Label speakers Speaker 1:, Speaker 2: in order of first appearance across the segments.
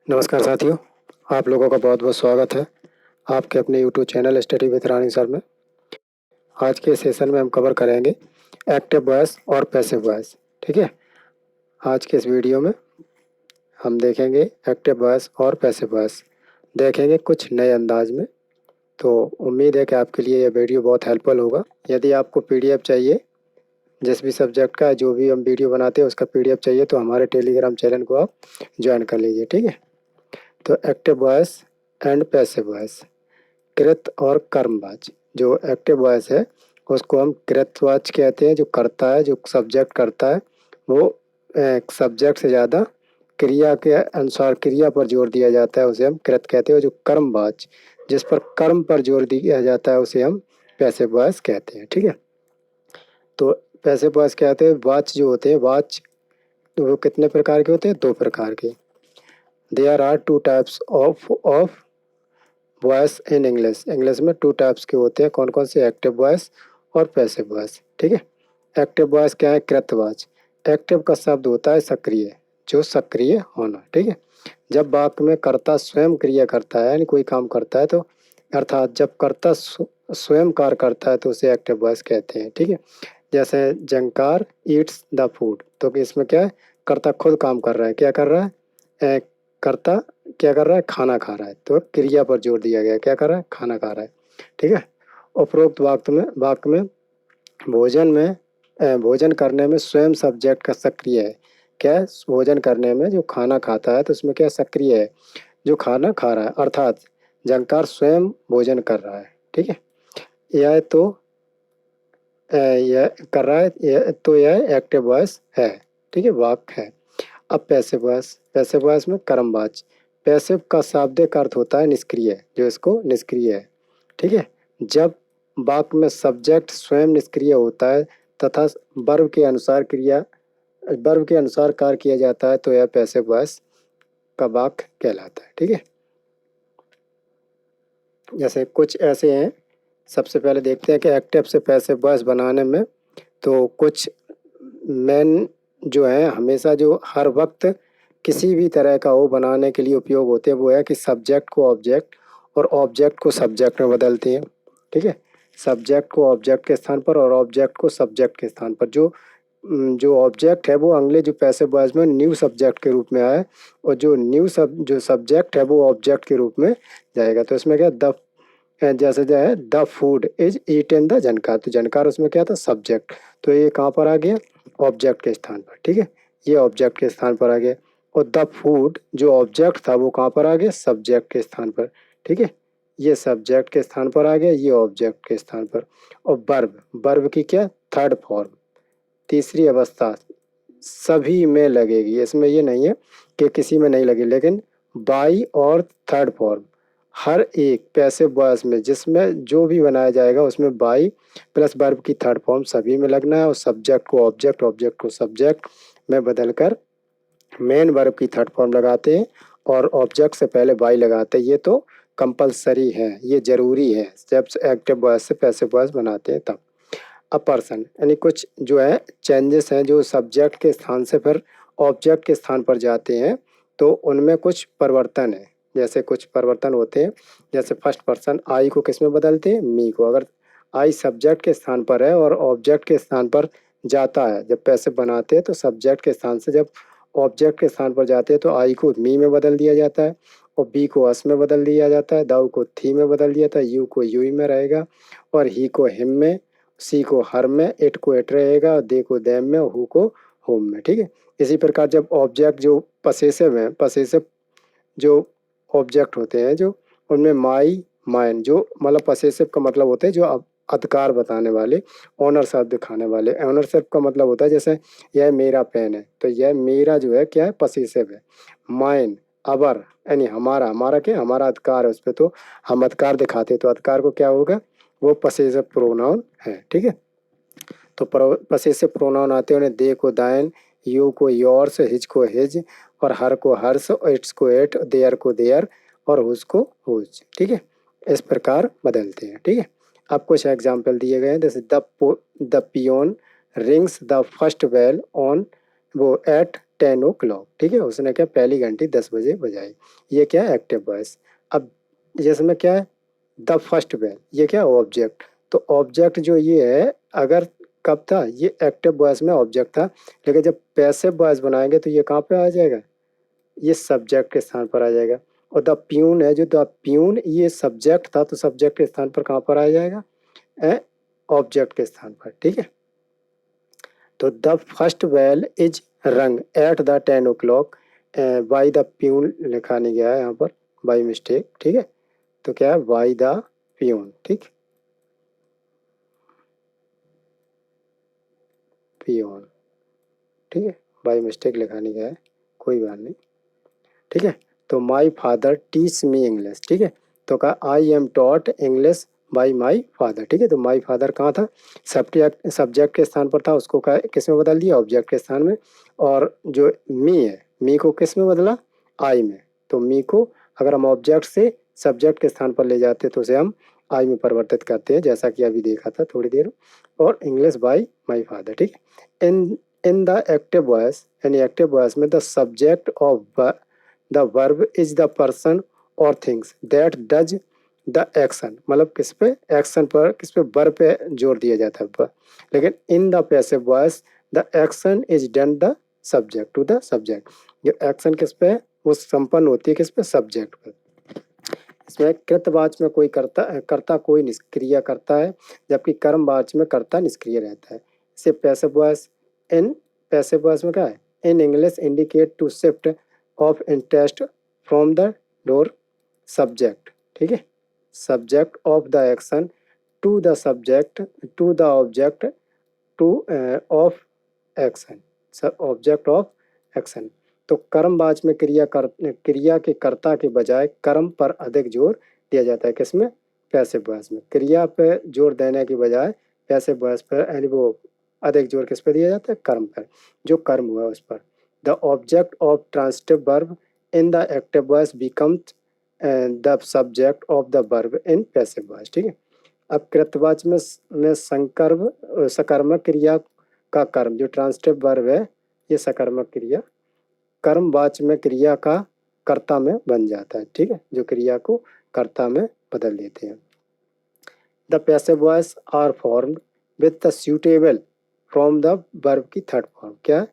Speaker 1: नमस्कार साथियों, आप लोगों का बहुत बहुत स्वागत है आपके अपने YouTube channel study with Rani sir में। आज के सेशन में हम कवर करेंगे एक्टिव वॉइस और पैसिव वॉइस। ठीक है, आज के इस वीडियो में हम देखेंगे एक्टिव वॉइस और पैसिव वॉइस, देखेंगे कुछ नए अंदाज में। तो उम्मीद है कि आपके लिए यह वीडियो बहुत हेल्पफुल होगा। यदि आपको पीडीएफ चाहिए जिस भी सब्जेक्ट का, जो भी हम वीडियो बनाते हैं उसका पीडीएफ चाहिए, तो हमारे टेलीग्राम चैनल को आप ज्वाइन कर लीजिए। ठीक है, तो active voice and passive voice, कृत और कर्मवाच। जो एक्टिव वॉइस है उसको हम कृतवाच कहते हैं, जो करता है, जो सब्जेक्ट करता है वो सब्जेक्ट से ज़्यादा क्रिया के अनुसार क्रिया पर जोर दिया जाता है, उसे हम कृत कहते हैं। जो कर्मवाच, जिस पर कर्म पर जोर दिया जाता है, उसे हम पैसिव वॉइस कहते हैं। ठीक है, तो पैसिव वॉइस कहते हैं वाच जो होते हैं, वाच तो वो कितने प्रकार के होते हैं? दो प्रकार के। There are two types of voice in English. English में टू टाइप्स के होते हैं। कौन कौन से? एक्टिव वॉइस और पैसिव वॉइस। ठीक है, एक्टिव वॉइस क्या है? कृतवाच। एक्टिव का शब्द होता है सक्रिय, जो सक्रिय होना। ठीक है, जब वाक्य में कर्ता स्वयं क्रिया करता है, यानी कोई काम करता है, तो अर्थात जब कर्ता स्वयं कार्य करता है तो उसे एक्टिव वॉइस कहते हैं। ठीक है, जैसे जंकार ईट्स द फूड, तो इसमें क्या है? कर्ता खुद काम कर रहा है। क्या कर रहा है? कर्ता क्या कर रहा है? खाना खा रहा है, तो क्रिया पर जोर दिया गया। क्या कर रहा है? खाना खा रहा है। ठीक है, उपरोक्त वाक्य में भोजन करने में स्वयं सब्जेक्ट का सक्रिय है। क्या है? भोजन करने में जो खाना खाता है तो उसमें क्या सक्रिय है? जो खाना खा रहा है, अर्थात जंकार स्वयं भोजन कर रहा है। ठीक है, यह तो यह कर रहा है, यह एक्टिव वॉइस है। ठीक है, वाक्य है। अब पैसिव वॉइस, पैसिव वॉइस में कर्मवाच। पैसिव का शाब्दिक अर्थ होता है निष्क्रिय, जो इसको निष्क्रिय है। ठीक है, जब वाक्य में सब्जेक्ट स्वयं निष्क्रिय होता है तथा वर्ब के अनुसार कार्य किया जाता है, तो यह पैसिव वॉइस का वाक्य कहलाता है। ठीक है, जैसे कुछ ऐसे हैं। सबसे पहले देखते हैं कि एक्टिव से पैसिव वॉइस बनाने में तो कुछ मेन जो है, हमेशा जो हर वक्त किसी भी तरह का वो बनाने के लिए उपयोग होते हैं, वो है कि सब्जेक्ट को ऑब्जेक्ट और ऑब्जेक्ट को सब्जेक्ट में बदलते हैं। ठीक है, सब्जेक्ट को ऑब्जेक्ट के स्थान पर और ऑब्जेक्ट को सब्जेक्ट के स्थान पर। जो ऑब्जेक्ट है वो अगले जो पैसिव वॉइस में न्यू सब्जेक्ट के रूप में आए, और जो सब्जेक्ट है वो ऑब्जेक्ट के रूप में जाएगा। तो इसमें क्या द, जैसे जो है the food is eaten the जनकार, तो जनकार उसमें क्या था? सब्जेक्ट। तो ये कहाँ पर आ गया? ऑब्जेक्ट के स्थान पर। ठीक है, ये ऑब्जेक्ट के स्थान पर आ गया। और द फूड जो ऑब्जेक्ट था वो कहाँ पर आ गया? सब्जेक्ट के स्थान पर। ठीक है, ये सब्जेक्ट के स्थान पर आ गया, ये ऑब्जेक्ट के स्थान पर। और वर्ब, वर्ब की क्या? थर्ड फॉर्म, तीसरी अवस्था सभी में लगेगी। इसमें ये नहीं है कि किसी में नहीं लगी, लेकिन बाई और थर्ड फॉर्म हर एक पैसिव वॉइस में जिसमें जो भी बनाया जाएगा उसमें बाई प्लस वर्ब की थर्ड फॉर्म सभी में लगना है, और सब्जेक्ट को ऑब्जेक्ट, ऑब्जेक्ट को सब्जेक्ट में बदलकर मेन वर्ब की थर्ड फॉर्म लगाते हैं और ऑब्जेक्ट से पहले बाई लगाते हैं। ये तो कंपलसरी है, ये जरूरी है जब एक्टिव वॉइस से पैसिव वॉइस बनाते हैं तब। अ पर्सन, यानी कुछ जो है चेंजेस हैं जो सब्जेक्ट के स्थान से फिर ऑब्जेक्ट के स्थान पर जाते हैं, तो उनमें कुछ परिवर्तन है। जैसे कुछ परिवर्तन होते हैं, जैसे फर्स्ट पर्सन आई को किस में बदलते हैं? मी को। अगर आई सब्जेक्ट के स्थान पर है और ऑब्जेक्ट के स्थान पर जाता है, जब पैसिव बनाते हैं तो सब्जेक्ट के स्थान से जब ऑब्जेक्ट के स्थान पर जाते हैं तो आई को मी में बदल दिया जाता है, और बी को अस में बदल दिया जाता है, दाऊ को थी में बदल दिया जाता है, यू को यूई में रहेगा, और ही को हिम में, सी को हर में, इट को इट रहेगा, दे को देम में, हु को होम में। ठीक है, इसी प्रकार जब ऑब्जेक्ट जो पसेसिव है, पसेसिव जो ऑब्जेक्ट होते हैं, जो उनमें माई माइन, जो मतलब पसेसिव का मतलब होता है जो अधिकार बताने वाले, ऑनर शब्द दिखाने वाले। ऑनर शब्द का मतलब होता है जैसे यह मेरा पेन है, तो यह मेरा जो है क्या है? पसेसिव है। माइन अवर, यानी हमारा, हमारा क्या? हमारा अधिकार है उस पर, तो हम अधिकार दिखाते, तो अधिकार को क्या होगा? वो पसेसिव प्रोनाउन है। ठीक है, तो पसेसिव प्रोनाउन आते हैं उन्हें दे को दाइन, यू को योर्स, हिज को हिज, और हर को हर्स, इट्स को इट, देयर को देयर, और हुज को हुज। ठीक है, इस प्रकार बदलते हैं। ठीक है, अब कुछ एग्जाम्पल दिए गए हैं, जैसे the peon rings the first bell on वो एट 10 o'clock। ठीक है, उसने क्या पहली घंटी 10 बजे बजाई। ये क्या है एक्टिव वॉइस। अब जैसे में क्या है द फर्स्ट बेल, ये क्या ऑब्जेक्ट। तो ऑब्जेक्ट जो ये है अगर कब था ये एक्टिव वॉइस में ऑब्जेक्ट था, लेकिन जब पैसिव वॉइस बनाएंगे तो ये कहाँ पे आ जाएगा, ये सब्जेक्ट के स्थान पर आ जाएगा। और द प्यून है जो द प्यून ये सब्जेक्ट था तो सब्जेक्ट के स्थान पर कहाँ पर आ जाएगा, ऑब्जेक्ट के स्थान पर। ठीक है, तो द फर्स्ट बेल इज रंग at the 10 o'clock by the peon लिखा नहीं गया है यहाँ पर बाई मिस्टेक। ठीक है, तो क्या है बाई द प्यून। ठीक, पियोन। ठीक है, बाई मिस्टेक लिखा नहीं गया है, कोई बात नहीं। ठीक है, तो my father teach me English. ठीक है, तो कहा I am taught English by my father. ठीक है, तो माई फादर कहाँ था, सब्जेक्ट सब्जेक्ट के स्थान पर था, उसको क्या किस में बदल दिया, ऑब्जेक्ट के स्थान में। और जो मी है, मी को किस में बदला, आई में। तो मी को अगर हम ऑब्जेक्ट से सब्जेक्ट के स्थान पर ले जाते तो उसे हम आई में परिवर्तित करते हैं, जैसा कि अभी देखा था थोड़ी देर। और इंग्लिश बाई माई फादर। ठीक है, इन द एक्टिव वॉइस, यानी एक्टिव वॉइस में the subject of the verb is the person और things that does the action. मतलब किस पे एक्शन पर, किस पे वर्ब पे जोर दिया जाता है। लेकिन in the passive voice the action is done the subject to the subject. जो एक्शन किस पे है वो संपन्न होती है किस पे, सब्जेक्ट पे। इसमें कृतवाच्य में कोई करता करता कोई निष्क्रिय करता है, जबकि कर्मवाच्य में करता निष्क्रिय रहता है। इसे passive voice, in passive voice में क्या है, in English indicate to shift of interest from the doer subject. ठीक है, subject of the action to the subject to the object to of action, object of action. तो कर्मवाच्य में क्रिया के कर्ता के बजाय कर्म पर अधिक जोर दिया जाता है, किसमें, पैसिव वॉइस में। क्रिया पे जोर देने के बजाय पैसिव वॉइस पर, यानी वो अधिक जोर किस पे दिया जाता है, कर्म पर, जो कर्म हुआ उस पर। The object of transitive verb in the active voice becomes the subject of the verb in passive voice. ठीक है, अब कृतवाच्य में संकर्म सकर्मक क्रिया का कर्म, जो ट्रांसिटिव वर्ब है ये सकर्मक क्रिया कर्मवाच्य में क्रिया का कर्ता में बन जाता है। ठीक है, जो क्रिया को कर्ता में बदल देते हैं। The passive voice are formed with the suitable from the verb की थर्ड फॉर्म। क्या है,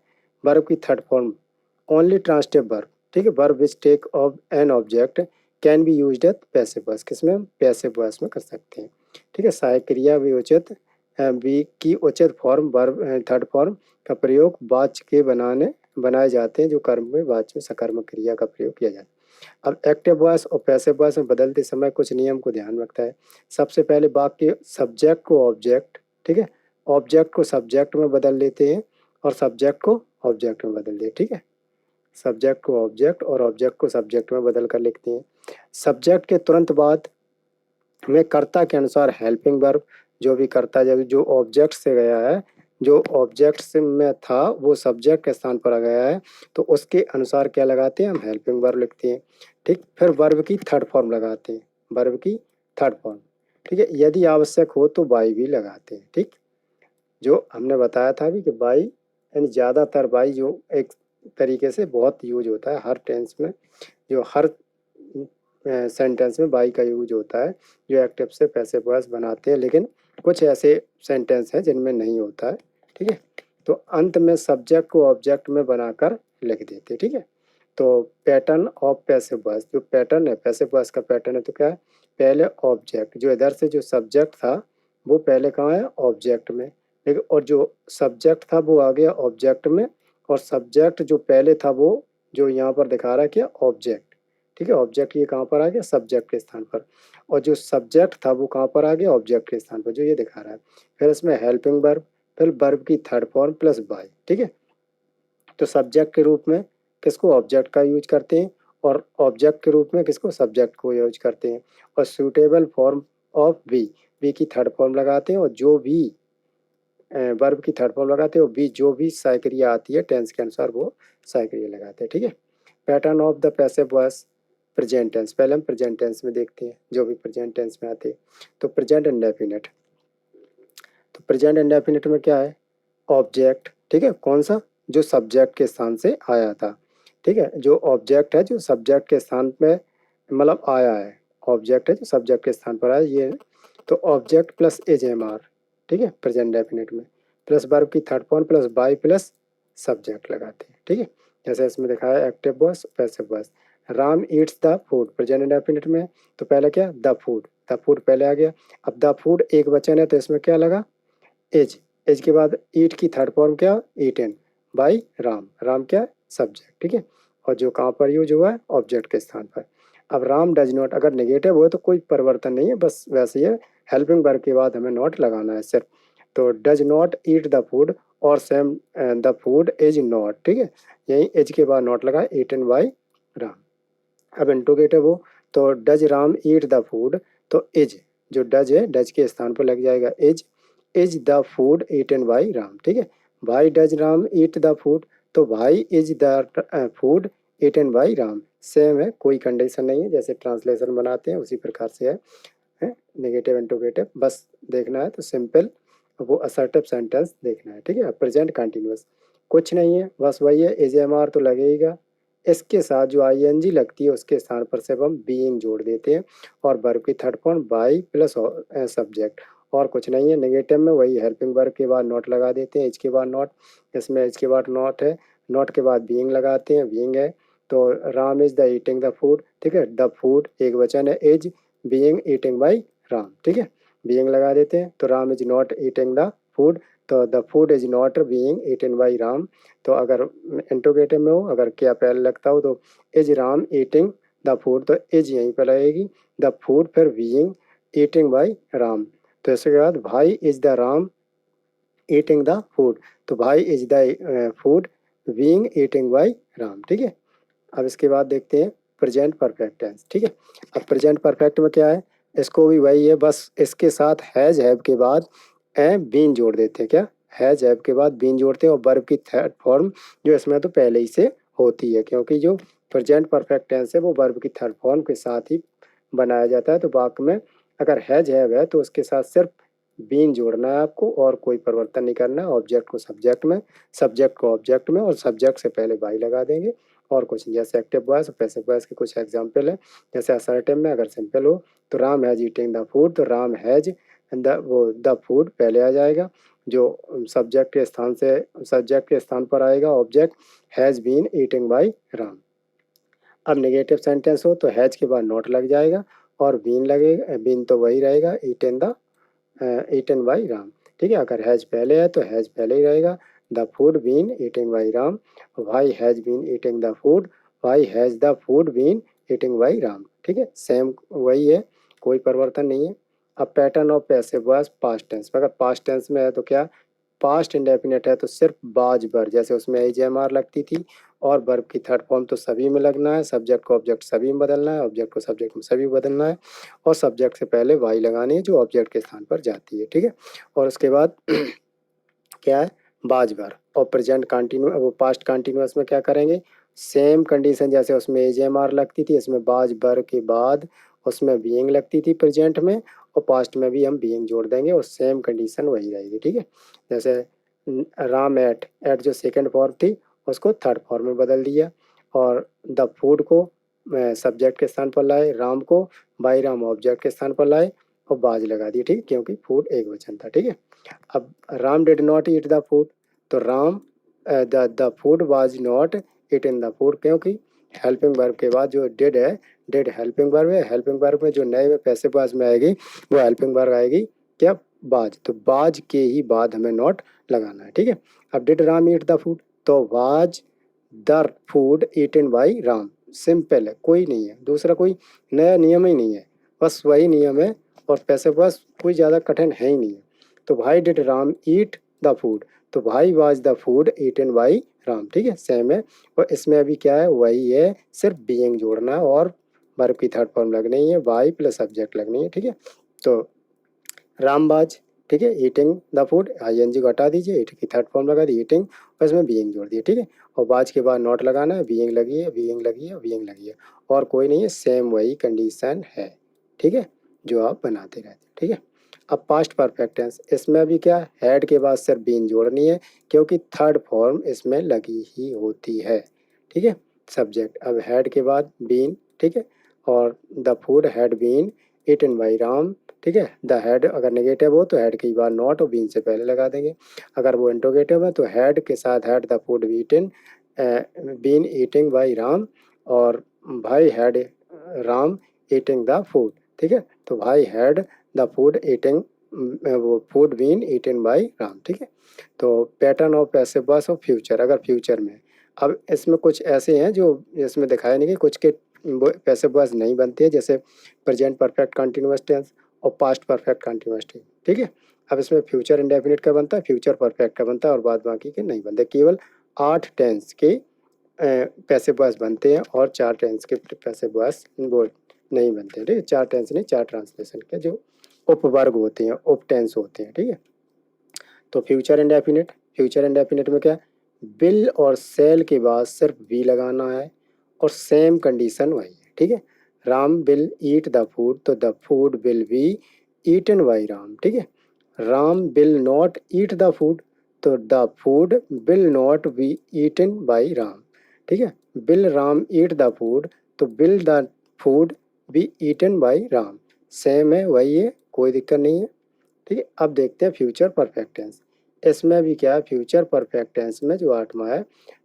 Speaker 1: वर्ब की third form only transitive verb. ठीक है, verb which take of an object can be used at passive voice, किसमें हम passive voice में कर सकते हैं। ठीक है, सहायक क्रिया भी उचित बी की उचित फॉर्म वर्ब थर्ड फॉर्म का प्रयोग वाच्य के बनाए जाते हैं, जो कर्म में वाच्य में सकर्मक क्रिया का प्रयोग किया जाता है। अब एक्टिव वॉइस और पैसिव वॉइस में बदलते समय कुछ नियम को ध्यान रखता है। सबसे पहले वाक्य सब्जेक्ट को ऑब्जेक्ट, ठीक है, ऑब्जेक्ट को सब्जेक्ट में बदल लेते हैं और सब्जेक्ट को ऑब्जेक्ट में बदल देते। ठीक है, सब्जेक्ट को ऑब्जेक्ट और ऑब्जेक्ट को सब्जेक्ट में बदल कर लिखते हैं। सब्जेक्ट के तुरंत बाद में कर्ता के अनुसार हेल्पिंग वर्ब, जो भी कर्ता जब जो ऑब्जेक्ट से गया है, जो ऑब्जेक्ट से में था वो सब्जेक्ट के स्थान पर आ गया है, तो उसके अनुसार क्या लगाते हैं, हम हेल्पिंग वर्ब लिखते हैं। ठीक, फिर वर्ब की थर्ड फॉर्म लगाते हैं, वर्ब की थर्ड फॉर्म। ठीक है, यदि आवश्यक हो तो बाई भी लगाते हैं। ठीक, जो हमने बताया था अभी कि बाई, यानी ज़्यादातर बाई जो एक तरीके से बहुत यूज होता है हर टेंस में, जो हर सेंटेंस में बाई का यूज होता है, जो एक्टिव से पैसिव वॉइस बनाते हैं। लेकिन कुछ ऐसे सेंटेंस हैं जिनमें नहीं होता है। ठीक है, तो अंत में सब्जेक्ट को ऑब्जेक्ट में बनाकर लिख देते हैं। ठीक है, तो पैटर्न ऑफ पैसिव वॉइस, जो पैटर्न है पैसिव वॉइस का पैटर्न है तो क्या है, पहले ऑब्जेक्ट, जो इधर से जो सब्जेक्ट था वो पहले कहाँ है, ऑब्जेक्ट में। लेकिन और जो सब्जेक्ट था वो आ गया ऑब्जेक्ट में, और सब्जेक्ट जो पहले था वो जो यहाँ पर दिखा रहा है क्या, ऑब्जेक्ट। ठीक है, ऑब्जेक्ट ये कहाँ पर आ गया, सब्जेक्ट के स्थान पर, और जो सब्जेक्ट था वो कहाँ पर आ गया, ऑब्जेक्ट के स्थान पर, जो ये दिखा रहा है। फिर इसमें हेल्पिंग वर्ब, फिर वर्ब की थर्ड फॉर्म प्लस बाय। ठीक है, तो सब्जेक्ट के रूप में किसको, ऑब्जेक्ट का यूज करते हैं, और ऑब्जेक्ट के रूप में किसको, सब्जेक्ट को यूज करते हैं। और suitable form of be, be की थर्ड फॉर्म लगाते हैं, और जो भी वर्ब की थर्ड फॉर्म लगाते हैं, वो बी जो भी साइक्रिया आती है टेंस के अनुसार वो साइक्रिया लगाते हैं। ठीक है, pattern of the passive voice present tense, पहले हम प्रेजेंट टेंस में देखते हैं जो भी प्रेजेंट टेंस में आते हैं। तो प्रेजेंट इंडेफिनिट, तो प्रेजेंट इंडेफिनिट में क्या है, ऑब्जेक्ट, ठीक है, कौन सा, जो सब्जेक्ट के स्थान से आया था, ठीक है, जो ऑब्जेक्ट है जो सब्जेक्ट के स्थान पे मतलब आया है, ऑब्जेक्ट है जो सब्जेक्ट के स्थान पर आया ये, तो object plus is am are, ठीक है, प्रेजेंट डेफिनेट में, प्लस वर्ब की third form plus by plus subject लगाते हैं, ठीक है, जैसे इसमें दिखाया है active voice passive voice. Ram eats the food present definite में, तो पहले क्या द फूड पहले आ गया। अब द फूड एक वचन है तो इसमें क्या लगा, एज, एज के बाद ईट की थर्ड फॉर्म क्या, ईटन बाई राम, राम क्या सब्जेक्ट, ठीक है, और जो कहाँ पर यूज हुआ है, ऑब्जेक्ट के स्थान पर। अब राम डज नॉट अगर नेगेटिव हो तो कोई परिवर्तन नहीं है, बस वैसे ही है, हेल्पिंग वर्ब के बाद हमें नॉट लगाना है सिर्फ, तो does not eat the food और same the food is not, ठीक है, यही एज के बाद नॉट लगा, ईटन बाई राम। अब इंट्रोगेटिव हो तो does Ram eat the food, तो इज, जो डज है डज के स्थान पर लग जाएगा is the food eaten by Ram, ठीक है, भाई does Ram eat the food, तो भाई is the food eaten by Ram, same है, कोई कंडीशन नहीं है, जैसे ट्रांसलेशन बनाते हैं उसी प्रकार से है नेगेटिव इंट्रोगेटिव, बस देखना है तो सिंपल वो असर्टिव सेंटेंस देखना है, ठीक है। प्रेजेंट कंटिन्यूअस कुछ नहीं है, बस वही है, इज एम आर तो लगेगा, इसके साथ जो आई एन जी लगती है उसके स्थान पर सिर्फ हम बीइंग जोड़ देते हैं, और वर्ब की third form by plus subject, और कुछ नहीं है। नेगेटिव में वही हेल्पिंग वर्ब के बाद नॉट लगा देते हैं, एज के बाद नॉट, इसमें एज के बाद नॉट है, नॉट के बाद बीइंग लगाते हैं, बीइंग है तो Ram is the eating the food, ठीक है, द फूड एक वचन है, is being eating by Ram, ठीक है, बीइंग लगा देते हैं, तो Ram is not eating the food, तो the food is not being eaten by Ram, तो अगर इंट्रोगेटिव में हो अगर क्या पहले लगता हो तो is Ram eating the food, तो इज यहीं पर रहेगी, द फूड फिर बीइंग ईटिंग बाई राम, तो इसके बाद भाई is the Ram eating the food, तो भाई is the food being eating by Ram, ठीक है। अब इसके बाद देखते हैं प्रेजेंट परफेक्ट टेंस, ठीक है। अब प्रेजेंट परफेक्ट में क्या है, इसको भी वही है, बस इसके साथ हैज हैव के बाद ए बीन जोड़ देते हैं, क्या हैज हैव के बाद बीन जोड़ते हैं, और वर्ब की थर्ड फॉर्म जो इसमें तो पहले ही से होती है, क्योंकि जो प्रेजेंट परफेक्ट टेंस है वो वर्ब की थर्ड फॉर्म के साथ ही बनाया जाता है, तो वाक्य में अगर हैज हैव है तो उसके साथ सिर्फ बीन जोड़ना है आपको, और कोई परिवर्तन नहीं करना है, ऑब्जेक्ट को सब्जेक्ट में, सब्जेक्ट को ऑब्जेक्ट में, और सब्जेक्ट से पहले बाई लगा देंगे, और कुछ नहीं। जैसे एक्टिव वॉइस और पैसिव वॉइस के कुछ एग्जांपल है, जैसे असर्टिव में अगर सिंपल हो तो Ram has eating the food, तो राम हैज द फूड पहले आ जाएगा, जो सब्जेक्ट के स्थान से सब्जेक्ट के स्थान पर आएगा object, has been eating by Ram. अब नेगेटिव सेंटेंस हो तो हैज के बाद नॉट लग जाएगा, और बीन लगेगा, बीन तो वही रहेगा, ईटन बाई राम, ठीक है, अगर हैज पहले है तो हैज पहले ही रहेगा, the food been eating by Ram, why has been eating the food, why has the food been eating by Ram, ठीक है, सेम वही है, कोई परिवर्तन नहीं है। अब pattern of passive voice past tense, अगर पास्ट टेंस में है तो क्या, पास्ट इंडेफिनिट है तो सिर्फ बाज बर, जैसे उसमें एज एम आर लगती थी, और वर्ब की थर्ड फॉर्म तो सभी में लगना है, सब्जेक्ट को ऑब्जेक्ट सभी में बदलना है, ऑब्जेक्ट को सब्जेक्ट में सभी बदलना है, और सब्जेक्ट से पहले वाई लगानी है जो ऑब्जेक्ट के स्थान पर जाती है, ठीक है। और उसके बाद क्या है, बाज बार, और प्रेजेंट कंटिन्यू वो पास्ट कंटिन्यूअस में क्या करेंगे, सेम कंडीशन, जैसे उसमें एज एम आर लगती थी, इसमें बाज बर के बाद उसमें बीइंग लगती थी प्रेजेंट में, और पास्ट में भी हम बीइंग जोड़ देंगे, और सेम कंडीशन वही रहेगी, ठीक है। जैसे राम एट जो सेकंड फॉर्म थी उसको थर्ड फॉर्म में बदल दिया, और द फूड को सब्जेक्ट के स्थान पर लाए, राम को बाई राम ऑब्जेक्ट के स्थान पर लाए, और बाज लगा दी, ठीक, क्योंकि फूड एक वचन था, ठीक है। अब Ram did not eat the food, तो Ram the food was not eaten the food, क्योंकि हेल्पिंग वर्ब के बाद जो डिड है, डिड हेल्पिंग वर्ब है, हेल्पिंग वर्ब में जो नए में पैसिव वॉइस में आएगी वो हेल्पिंग वर्ब आएगी क्या, बाज, तो बाज के ही बाद हमें नॉट लगाना है, ठीक है। अब did Ram eat the food, तो was the food eaten by Ram, simple है, कोई नहीं है, दूसरा कोई नया नियम ही नहीं है, बस वही नियम है, और पैसिव वॉइस कोई ज़्यादा कठिन है ही नहीं है। तो भाई did Ram eat the food, तो भाई was the food eaten by Ram, ठीक है, सेम है। और इसमें अभी क्या है, वही है, सिर्फ बीइंग जोड़ना है, और वर्ब की थर्ड फॉर्म लगनी है, बाई प्लस सब्जेक्ट लगनी है, ठीक है। तो रामबाज, ठीक है, eating the food, I N G को हटा दीजिए, ईट की थर्ड फॉर्म लगा दी ईटिंग, और इसमें बीइंग जोड़ दिए, ठीक है, और बाज के बाद नॉट लगाना है, बीइंग लगी है, बीइंग लगी है, बीइंग लगी है, और कोई नहीं है, सेम वही कंडीशन है, ठीक है, जो आप बनाते रहते हैं, ठीक है। अब पास्ट परफेक्ट टेंस, इसमें भी क्या हैड के बाद सिर्फ बीन जोड़नी है क्योंकि थर्ड फॉर्म इसमें लगी ही होती है, ठीक है। सब्जेक्ट, अब हैड के बाद बीन, ठीक है, और the food had been eaten by Ram, ठीक है। द हैड अगर नेगेटिव हो तो हैड की बार नॉट और बीन से पहले लगा देंगे। अगर वो इंट्रोगेटिव है तो हैड के साथ had the food beaten been eating by Ram, और भाई had Ram eating the food, ठीक है। तो भाई हैड द फूड ईटिंग, वो food been eaten by Ram, ठीक है। तो pattern of passive voice of future, अगर फ्यूचर में, अब इसमें कुछ ऐसे हैं जो इसमें दिखाया नहीं कि कुछ के पैसिव वॉइस नहीं बनती है, जैसे प्रेजेंट परफेक्ट कंटिन्यूअस टेंस और पास्ट परफेक्ट कंटिन्यूअस टेंस, ठीक है। अब इसमें फ्यूचर इंडेफिनिट का बनता है, फ्यूचर परफेक्ट का बनता है, और बाद बाकी के नहीं बनते। केवल 8 टेंस के पैसिव वॉइस बनते हैं और 4 टेंस के पैसिव वॉइस वो नहीं बनते, ठीक है। 4 टेंस नहीं, 4 ट्रांसलेशन के जो उपवर्ग होते हैं, उप टेंस होते हैं, ठीक है। तो फ्यूचर इंडेफिनिट, फ्यूचर इंडेफिनिट में क्या, विल और सेल के बाद सिर्फ वी लगाना है और सेम कंडीशन वही है, ठीक है। Ram will eat the food, तो the food will be eaten by Ram, ठीक है। Ram will not eat the food, तो the food will not be eaten by Ram, ठीक है। Will Ram eat the food, तो will the food be eaten by Ram, same है, वही है, कोई दिक्कत नहीं है, ठीक है। अब देखते हैं फ्यूचर परफेक्ट टेंस, इसमें भी क्या है, फ्यूचर परफेक्ट टेंस में जो 8वां है,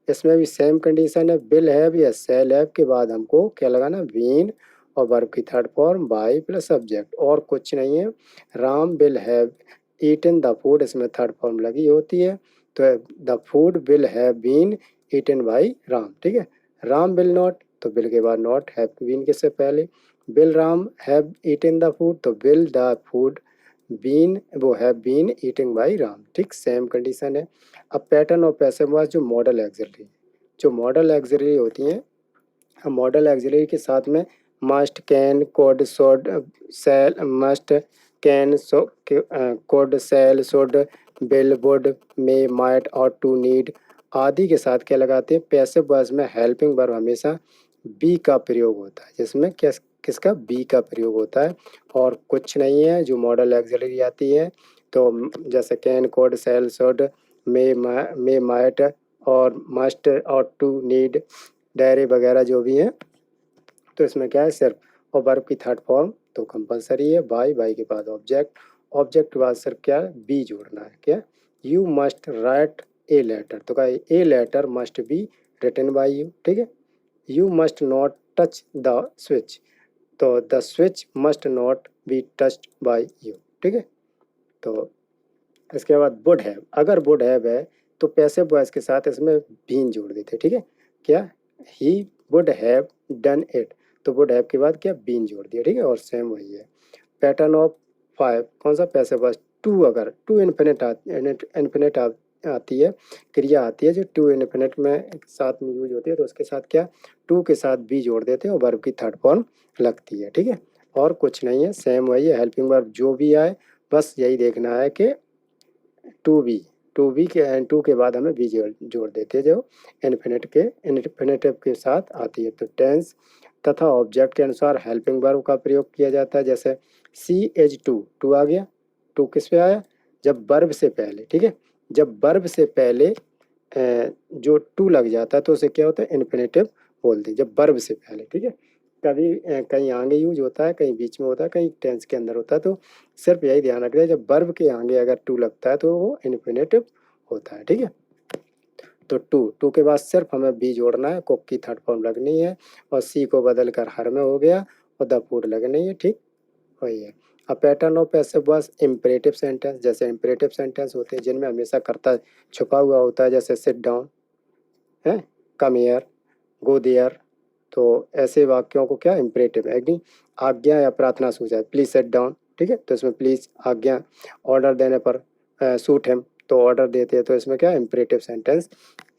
Speaker 1: इसमें भी सेम कंडीशन है, विल हैव या सेल हैव के बाद हमको क्या लगाना, बीन और वर्ब की third form by plus subject, और कुछ नहीं है। Ram will have eaten the food, इसमें थर्ड फॉर्म लगी होती है, तो the food will have been eaten by Ram, ठीक है। राम विल नॉट, तो विल के बाद नॉट, हैव बीन के से पहले, will Ram have eaten the food, तो विल द फूड बीन वो है बीन ईटिंग बाई राम, ठीक, सेम कंडीशन है। अब पैटर्न और पैसिव वॉइस जो मॉडल एक्सिलरी, जो मॉडल एक्सिलरी होती हैं, हम मॉडल एक्सिलरी के साथ में must can could should shall, must can so could shall should will would may might और टू नीड आदि के साथ क्या लगाते हैं, पैसिव वॉइस में हेल्पिंग वर्ब हमेशा बी का प्रयोग होता है, जिसमें किसका, बी का प्रयोग होता है, और कुछ नहीं है। जो मॉडल एक्सिलरी आती है, तो जैसे can could shall should may might और मस्ट और टू नीड डायरी वगैरह जो भी हैं, तो इसमें क्या है सिर्फ, और वर्ब की थर्ड फॉर्म तो कंपलसरी है, बाई, बाई के बाद ऑब्जेक्ट, ऑब्जेक्ट के बाद सिर्फ क्या है, बी जोड़ना है, क्या, you must write a letter, तो क्या a letter must be written by you, ठीक है। You must not touch the switch, तो the switch must not be touched by you, ठीक है। तो इसके बाद वुड हैव, अगर वुड हैव है तो पैसिव वॉइस के साथ इसमें बीन जोड़ देते, ठीक है। क्या, he would have done it, तो वुड हैव के बाद क्या, बीन जोड़ दिया, ठीक है, और सेम वही है। पैटर्न ऑफ 5 कौन सा, पैसिव वॉइस टू, अगर टू इन्फिनिट इन्फिनिट आती है, क्रिया आती है जो टू इन्फिनिट में साथ में यूज होती है, तो उसके साथ क्या, टू के साथ बी जोड़ देते हैं और वर्ब की थर्ड फॉर्म लगती है, ठीक है। और कुछ नहीं है, सेम वही है, हेल्पिंग वर्ब जो भी आए, बस यही देखना है कि टू बी के टू के बाद हमें बी जोड़ देते हैं, जो इन्फिनेटिव के साथ आती है। तो टेंस तथा ऑब्जेक्ट के अनुसार हेल्पिंग वर्ब का प्रयोग किया जाता है, जैसे सी एज टू, टू आ गया, टू किस पे आया, जब वर्ब से पहले, ठीक है, जब वर्ब से पहले जो टू लग जाता है तो उसे क्या होता है, इन्फिनेटिव बोलते हैं, जब वर्ब से पहले, ठीक है। कभी कहीं आगे यूज होता है, कहीं बीच में होता है, कहीं टेंस के अंदर होता है, तो सिर्फ यही ध्यान रखना, जब वर्ब के आगे अगर टू लगता है तो वो इन्फिनेटिव होता है, ठीक है। तो टू के बाद सिर्फ हमें बी जोड़ना है, कुक की थर्ड फॉर्म लगनी है, और सी को बदल कर हर में हो गया, और द फूड लगनी है, ठीक, वही है। अब pattern of passive voice imperative sentence, जैसे इम्परेटिव सेंटेंस होते हैं जिनमें हमेशा कर्ता छुपा हुआ होता है, जैसे सिट डाउन है, कम हियर, गो देयर, तो ऐसे वाक्यों को क्या, इम्परेटिव है, नहीं, आज्ञा या प्रार्थना सूचा है, प्लीज सेट डाउन, ठीक है, तो इसमें प्लीज आज्ञा, ऑर्डर देने पर सूट हिम, तो ऑर्डर देते हैं, तो इसमें क्या, इम्परेटिव सेंटेंस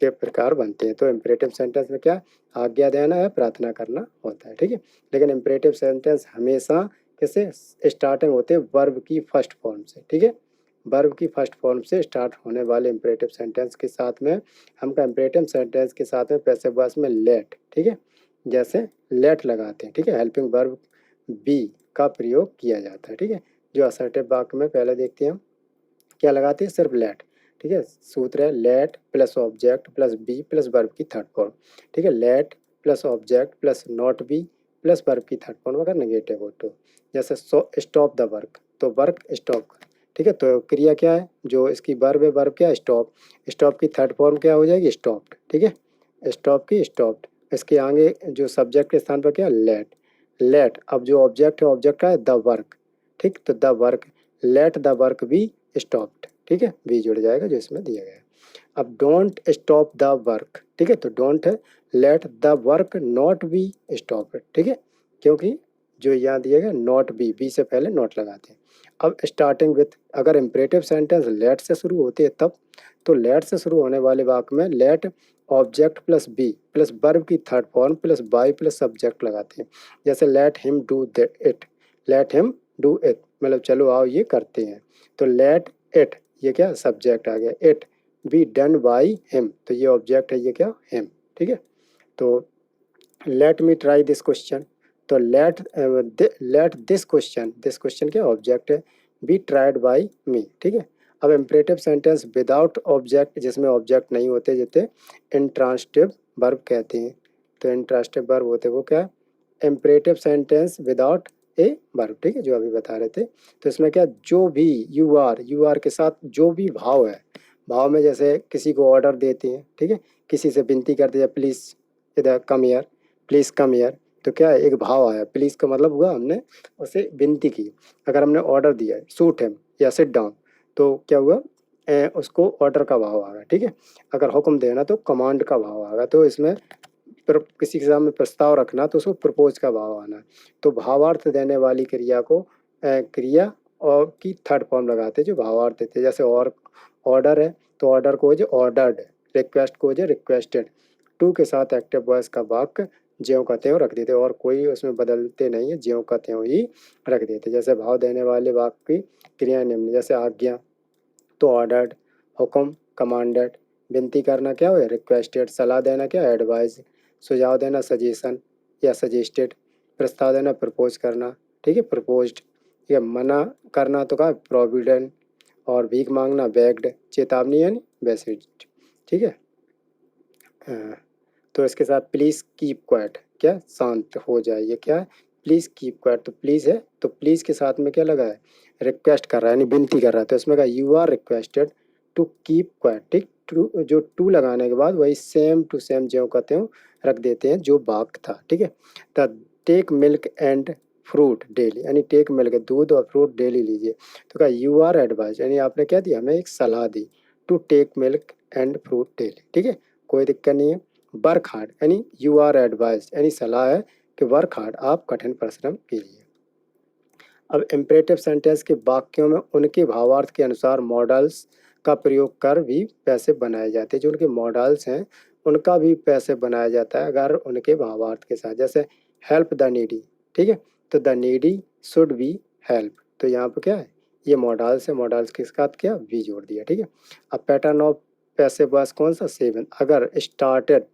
Speaker 1: के प्रकार बनते हैं। तो इम्परेटिव सेंटेंस में क्या, आज्ञा देना है, प्रार्थना करना होता है, ठीक है। लेकिन इम्परेटिव सेंटेंस हमेशा कैसे स्टार्टिंग होते हैं, वर्ब की फर्स्ट फॉर्म से, ठीक है, वर्ब की फर्स्ट फॉर्म से स्टार्ट होने वाले इम्परेटिव सेंटेंस के साथ में, हमका इम्परेटिव सेंटेंस के साथ में पैसिव वॉइस में लेट, ठीक है, जैसे लेट लगाते हैं, ठीक है, हेल्पिंग वर्ब बी का प्रयोग किया जाता है, ठीक है। जो असर्टिव वाक्य में पहले देखते हैं हम क्या लगाते हैं, सिर्फ लेट। ठीक है, सूत्र है let plus object plus be plus verb की थर्ड फॉर्म। ठीक है, let plus object plus not be plus verb की थर्ड फॉर्म अगर नेगेटिव हो तो। जैसे स्टॉप द वर्क, तो वर्क स्टॉप। ठीक है, तो क्रिया क्या है, जो इसकी वर्ब है, वर्ब क्या है, स्टॉप। स्टॉप की थर्ड फॉर्म क्या हो जाएगी, स्टॉप्ड। ठीक है, स्टॉप की स्टॉप्ड। इसके आगे जो सब्जेक्ट के स्थान पर क्या, लेट। लेट, अब जो ऑब्जेक्ट है, ऑब्जेक्ट का है द वर्क। ठीक, तो the work, let the work be stopped. ठीक है, बी जुड़ जाएगा जो इसमें दिया गया है। अब डोंट स्टॉप द वर्क। ठीक है, तो डोंट है, let the work not be stop. ठीक है, क्योंकि जो यहाँ दिया गया नॉट बी, बी से पहले नॉट लगाते हैं। अब स्टार्टिंग विथ, अगर इम्परेटिव सेंटेंस लेट से शुरू होते हैं तब, तो लेट से शुरू होने वाले वाक्य में let object plus be plus verb की third form plus by plus subject लगाते हैं। जैसे let him do it, let him do it, मतलब चलो आओ ये करते हैं। तो लेट इट, ये क्या सब्जेक्ट आ गया, it be done by him, तो ये ऑब्जेक्ट है, ये क्या हिम। ठीक है, तो let me try this question, तो let this question, this question क्या ऑब्जेक्ट है, बी ट्राइड बाई मी। ठीक है, अब इम्परेटिव सेंटेंस विदाउट ऑब्जेक्ट, जिसमें ऑब्जेक्ट नहीं होते, जैसे इंट्रांसिटिव वर्ब कहते हैं। तो इंट्रांसिटिव वर्ब होते वो क्या, imperative sentence without a verb. ठीक है, जो अभी बता रहे थे। तो इसमें क्या, जो भी यू आर के साथ जो भी भाव है, भाव में जैसे किसी को ऑर्डर देते हैं, ठीक है, किसी से विनती करते हैं, प्लीज़ इधर come here, please come here, तो क्या है, एक भाव आया, प्लीज़ का मतलब हुआ हमने उसे विनती की। अगर हमने ऑर्डर दिया है शूट हिम या सिट डाउन, तो क्या हुआ, उसको ऑर्डर का भाव आ गया। ठीक है, अगर हुक्म देना तो कमांड का भाव आ गया। तो इसमें किसी के सामने प्रस्ताव रखना तो उसको प्रपोज का भाव आना। तो भावार्थ देने वाली क्रिया को क्रिया और की थर्ड फॉर्म लगाते जो भावार्थ देते, जैसे और ऑर्डर है तो ऑर्डर को हो जो ऑर्डर्ड, रिक्वेस्ट को हो जो रिक्वेस्टेड। टू के साथ एक्टिव वॉइस का वाक्य ज्यों का त्यों रख देते, और कोई उसमें बदलते नहीं है, ज्यों का त्यों ही रख देते। जैसे भाव देने वाले वाक्य की क्रिया निम्न, जैसे आज्ञा तो ऑर्डर्ड, हुक्म कमांडेड, विनती करना क्या हो रिक्वेस्टेड, सलाह देना क्या एडवाइस, सुझाव देना सजेशन या सजेस्टेड, प्रस्ताव देना प्रपोज करना। ठीक है, प्रपोज्ड। या मना करना तो कहा प्रोविडेंट, और भीख मांगना बेग्ड, चेतावनी यानी मैसेज। ठीक है, तो इसके साथ प्लीज़ कीप क्वाइट, क्या शांत हो जाए, ये क्या है, प्लीज़ कीप क्वाइट। तो प्लीज़ है, तो प्लीज़ के साथ में क्या लगा है, रिक्वेस्ट कर रहा है, यानी विनती कर रहा है। तो इसमें कहा you are requested to keep quiet. ठीक, जो टू लगाने के बाद वही सेम टू सेम ज्यों का त्यों रख देते हैं जो वाक्य था। ठीक है, the take milk and fruit daily, यानी टेक मिल्क दूध और फ्रूट डेली लीजिए। तो कहा यू आर एडवाइज, यानी आपने क्या दिया, हमें एक सलाह दी, to take milk and fruit daily. ठीक है, कोई दिक्कत नहीं है। वर्क हार्ड, यानी यू आर एडवाइज, यानी सलाह है कि वर्क हार्ड, आप कठिन परिश्रम कीजिए। अब इम्परेटिव सेंटेंस के वाक्यों में उनके भावार्थ के अनुसार मॉडल्स का प्रयोग कर भी पैसे बनाए जाते हैं। जो उनके मॉडल्स हैं उनका भी पैसे बनाया जाता है अगर उनके भावार्थ के साथ। जैसे हेल्प द नीडी, ठीक है, तो the needy should be help, तो यहाँ पर क्या है, ये मॉडल्स है, मॉडल्स के साथ क्या वी जोड़ दिया। ठीक है, अब पैटर्न ऑफ पैसे बस कौन सा, सेवन। अगर स्टार्टेड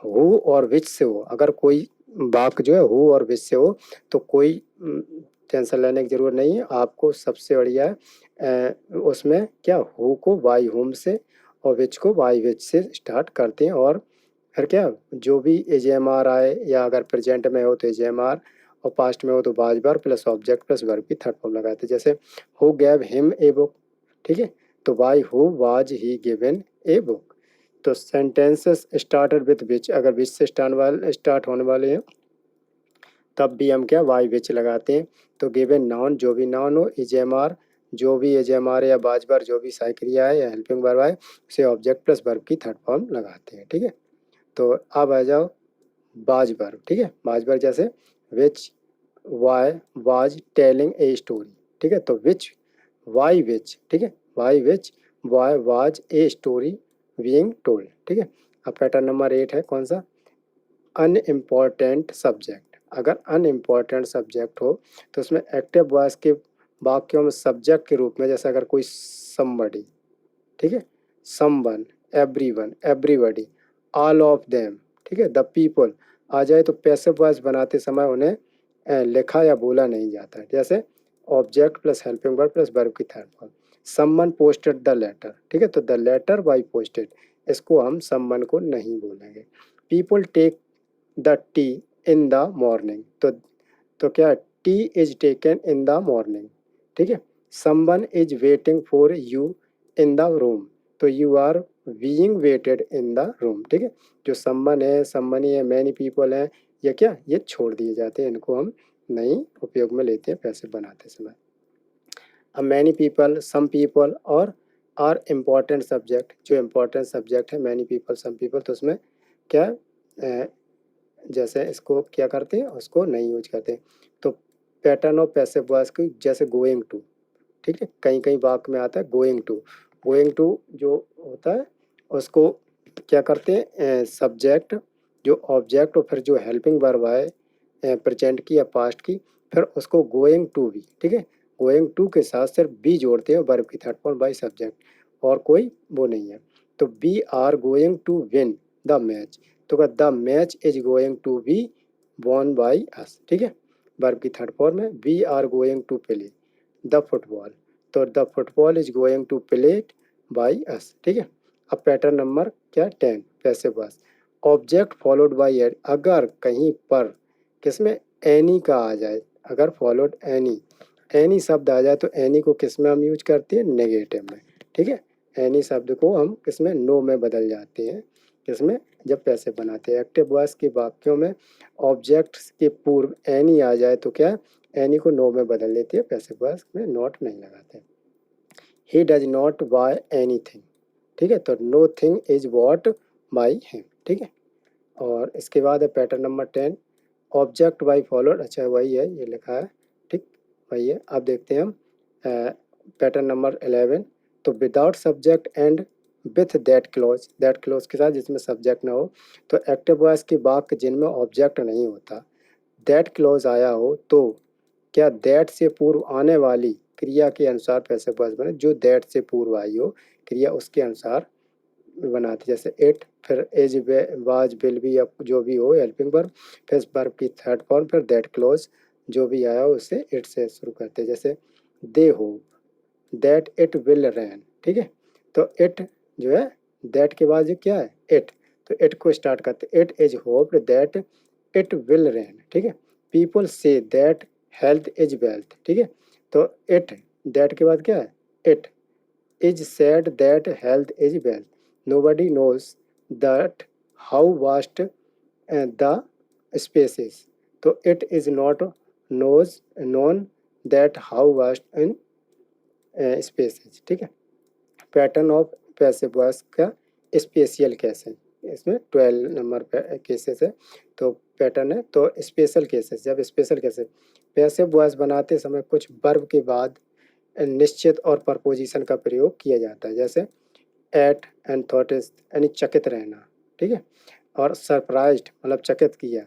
Speaker 1: हु और विच से हो, अगर कोई वाक्य जो है हु और विच से हो, तो कोई टेंशन लेने की ज़रूरत नहीं है। आपको सबसे बढ़िया है उसमें क्या, हु को वाई होम से और विच को वाई विच से स्टार्ट करते हैं। और फिर क्या, जो भी ए जे एम आर आए, या अगर प्रेजेंट में हो तो ए जे एम आर, और पास्ट में हो तो was were plus object plus verb की थर्ड फॉर्म लगाते हैं। जैसे who gave him a book, ठीक है, तो by who was he given a book. तो सेंटेंसेस स्टार्टेड विथ विच, अगर विच से स्टार्ट होने वाले हैं तब भी हम क्या वाई विच लगाते हैं। तो गिवन नाउन, जो भी नाउन हो, इजेमार, जो भी एजेमार या बाजबर, जो भी सहायक क्रिया है या हेल्पिंग वर्ब है, उसे ऑब्जेक्ट प्लस वर्ब की थर्ड फॉर्म लगाते हैं। ठीक है, तो अब आ जाओ बाज वर्ब। ठीक है, बाज वर्ब जैसे which why was telling a story. ठीक है, तो विच वाई विच, ठीक है, why which why was a story being told. ठीक है, अब पैटर्न नंबर 8 है कौन सा, अनइम्पॉर्टेंट सब्जेक्ट। अगर अनइम्पॉर्टेंट सब्जेक्ट हो तो उसमें एक्टिव वॉइस के वाक्यों में सब्जेक्ट के रूप में, जैसे अगर कोई समबडी, ठीक है, someone, everyone, everybody, all of them, ठीक है, द पीपल आ जाए तो पैसिव वॉइस बनाते समय उन्हें लिखा या बोला नहीं जाता है। जैसे object plus helping verb plus verb की third form. Someone posted the letter, ठीक है, तो द लेटर बाय पोस्टेड, इसको हम समवन को नहीं बोलेंगे। People take the tea in the morning, तो क्या, tea is taken in the morning, ठीक है। Someone is waiting for you in the room, तो you are being waited in the room, ठीक है। जो समवन है, समवनी है, मैनी पीपल है, ये क्या, ये छोड़ दिए जाते हैं, इनको हम नहीं उपयोग में लेते हैं पैसे बनाते समय। अब मैनी पीपल, सम पीपल और आर इम्पॉर्टेंट सब्जेक्ट, जो इम्पॉर्टेंट सब्जेक्ट है मैनी पीपल सम पीपल, तो उसमें क्या जैसे इसको क्या करते हैं, उसको नहीं यूज करते। तो पैटर्न ऑफ पैसिव वॉइस की, जैसे गोइंग टू, ठीक है, कहीं कहीं वाक्य में आता है गोइंग टू। गोइंग टू जो होता है उसको क्या करते हैं, सब्जेक्ट, जो ऑब्जेक्ट और फिर जो हेल्पिंग वर्ब है प्रेजेंट की या पास्ट की, फिर उसको गोइंग टू भी, ठीक है, गोइंग टू के साथ सिर्फ बी जोड़ते हैं वर्ब की थर्ड फॉर्म बाई सब्जेक्ट, और कोई वो नहीं है। तो we are going to win the match, तो the match is going to be won by us, ठीक है, वर्ब की थर्ड फॉर्म है। We are going to play the football, तो the football is going to played by us, ठीक है। अब pattern number क्या, 10 passive voice. Object followed by ed, अगर कहीं पर किसमें एनी का आ जाए, अगर फॉलोड एनी शब्द आ जाए तो एनी को किस में हम यूज करते हैं, नेगेटिव में, ठीक है। एनी शब्द को हम किसमें, नो में बदल जाते हैं, किसमें, जब पैसे बनाते हैं। एक्टिव वॉइस के वाक्यों में ऑब्जेक्ट के पूर्व एनी आ जाए तो क्या, एनी को नो में बदल लेती है, पैसिव वॉइस में नॉट नहीं लगाते। He does not buy anything, ठीक है, तो nothing is bought by him, ठीक है। और इसके बाद है pattern number 10, object by followed, अच्छा वही है, ये लिखा है, ठीक, वही है। अब देखते हैं हम पैटर्न नंबर 11, तो without subject and with that close के साथ जिसमें सब्जेक्ट ना हो, तो एक्टिव वॉइस के वाक्य जिनमें ऑब्जेक्ट नहीं होता, दैट क्लोज आया हो, तो क्या दैट से पूर्व आने वाली क्रिया के अनुसार पैसिव वॉइस बने, जो दैट से पूर्व आई हो क्रिया उसके अनुसार बनाते, जैसे इट, फिर एज, वाज, विल बी, या जो भी हो हेल्पिंग वर्ब, फिर वर्ब की थर्ड फॉर्म, फिर दैट क्लोज जो भी आया हो उससे इट से शुरू करते, जैसे दे हो दैट इट विल रैन, ठीक है। तो इट जो है दैट के बाद जो क्या है, इट, तो इट को स्टार्ट करते, it is hoped that it will rain, ठीक है। People say that health is wealth, ठीक है, तो इट, दैट के बाद क्या है, it is said that health is wealth. Nobody knows that how vast the space is. तो it is not known that how vast in space is, ठीक है। पैटर्न ऑफ पैसिव वॉइस का special case है, इसमें 12 number cases है, तो pattern है, तो स्पेशल केसेस, जब स्पेशल केसेस पैसिव वॉइस बनाते समय कुछ वर्ब के बाद निश्चित और प्रपोजिशन का प्रयोग किया जाता है, जैसे एट एंड थॉटिस यानी चकित रहना, ठीक है, और सरप्राइज्ड मतलब चकित किया,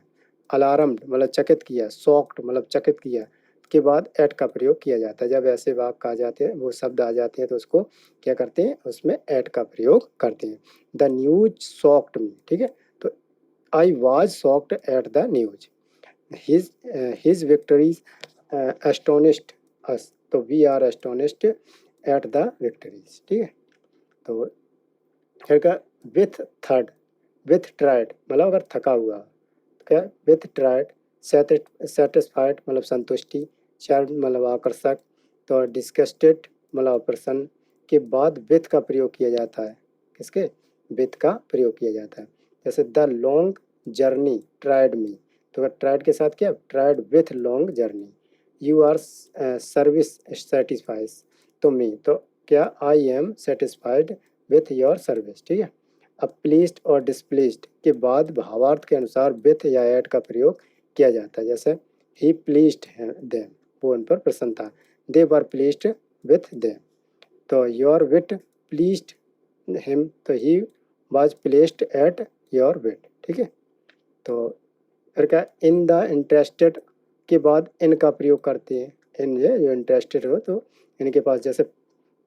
Speaker 1: अलार्म्ड मतलब चकित किया, शॉक्ड मतलब चकित किया के बाद एट का प्रयोग किया जाता है। जब ऐसे वाक्य आ जाते हैं, वो शब्द आ जाते हैं, तो उसको क्या करते हैं, उसमें एट का प्रयोग करते हैं। द न्यूज शॉक्ड मी, ठीक है, तो I was shocked at the news. His victories astonished us, तो we are astonished at the victories, ठीक है। तो फिर का विथ थर्ड, विथ ट्राइड मतलब अगर थका हुआ, क्या, विथ ट्राइड, सेटिस्फाइड मतलब संतुष्टि, चार्म मतलब आकर्षक, तो डिस्गस्टेड मतलब अप्रसन्न के बाद विथ का प्रयोग किया जाता है, किसके, विथ का प्रयोग किया जाता है। जैसे the long journey tried me, तो ट्राइड के साथ क्या, tried with long journey. You are service satisfies to me, तो क्या, I am satisfied with your service, ठीक है। अब प्लीज्ड और डिसप्लीज्ड के बाद भावार्थ के अनुसार विथ या एट का प्रयोग किया जाता है, जैसे ही प्लीज्ड देम, वो उन पर प्रसन्न था, they were pleased with them, तो योर विट प्लीज्ड हिम, तो he was placed at your wit, ठीक है। तो फिर क्या, इन द इंटरेस्टेड के बाद इन का प्रयोग करते हैं, इन जो इंटरेस्टेड हो तो इनके पास, जैसे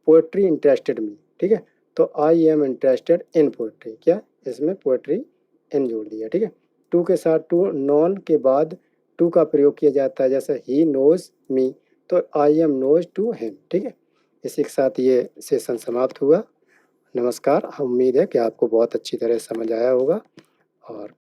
Speaker 1: पोएट्री इंटरेस्टेड मी, ठीक है, तो I am interested in poetry, क्या, इसमें पोएट्री इन जोड़ दिया, ठीक है। टू के साथ टू, नॉन के बाद टू का प्रयोग किया जाता है, जैसे ही नोज मी, तो I am knows to him. ठीक है, इसी के साथ ये सेशन समाप्त हुआ। नमस्कार, उम्मीद है कि आपको बहुत अच्छी तरह समझ आया होगा और